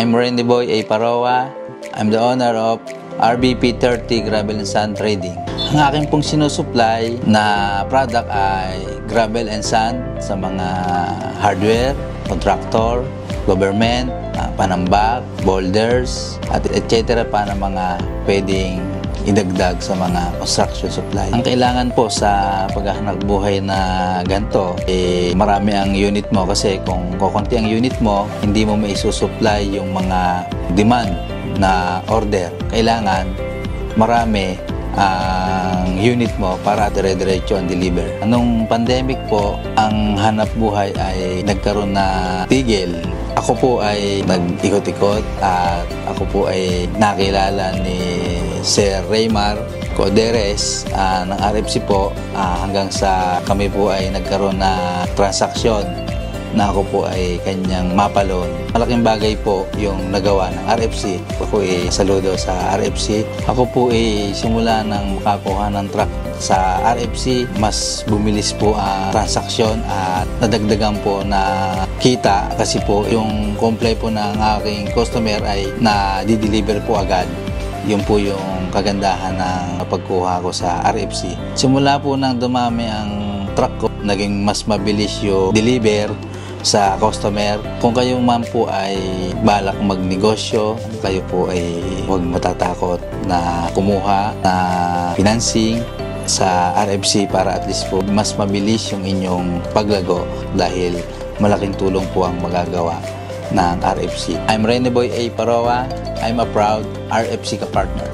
I'm Randy Boy A. Paroa. I'm the owner of RBP 30 Gravel and Sand Trading. Ang aking pong sinusupply na product ay gravel and sand sa mga hardware, contractor, government, panambak, boulders, at etc. pa na mga pwedeng idagdag sa mga construction supply. Ang kailangan po sa paghahanap buhay na ganito, marami ang unit mo kasi kung kukunti ang unit mo, hindi mo maisusupply yung mga demand na order. Kailangan marami ang unit mo para dire-diretso ang deliver. Anong pandemic po, ang hanap buhay ay nagkaroon na tigil. Ako po ay nag-ikot-ikot at ako po ay nakilala ni Sir Raymar Coderes ng RFC po hanggang sa kami po ay nagkaroon na transaksyon na ako po ay kanyang mapalon. Malaking bagay po yung nagawa ng RFC. Ako ay saludo sa RFC. Ako po ay simula ng makakuha ng truck sa RFC, mas bumilis po ang transaksyon at nadagdagan po na kita kasi po yung comply po ng aking customer ay na-deliver po agad. Yun po yung kagandahan ng pagkuha ko sa RFC. Simula po nang dumami ang truck ko, naging mas mabilis yung deliver sa customer. Kung kayo man po ay balak magnegosyo, kayo po ay huwag matatakot na kumuha na financing sa RFC para at least po mas mabilis yung inyong paglago dahil malaking tulong po ang magagawa ng RFC. I'm Randy Boy A. Paroa. I'm a proud RFC ka-partner.